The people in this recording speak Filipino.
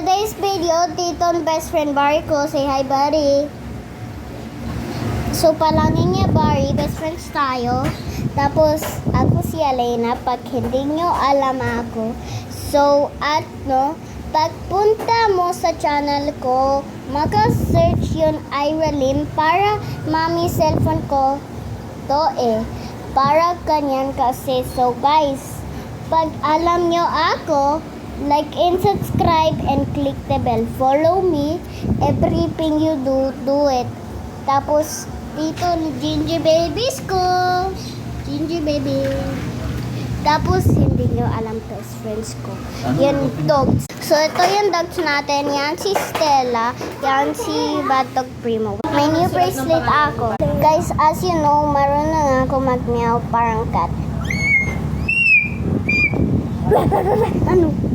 today's video, Tito and best friend Barry ko. Say hi, Barry. So, palangin niya, Barry. Best friends tayo. Tapos, ako si Elena. Pag hindi nyo alam ako. So, pagpunta mo sa channel ko, maka-search yun Iralyn para mami cellphone ko to para kanyan kasi. So, guys, pag alam nyo ako, like and subscribe and click the bell. Follow me. Everything you do it. Tapos, dito Gingy babies ko. Gingy baby. Tapos, hindi nyo alam best friends ko. Yan, dogs. So, ito yung dogs natin. Yan si Stella. Yan si Bad Dog Primo. May new bracelet ako. Guys, as you know, marunong ako mag-meow parang cat. Ano?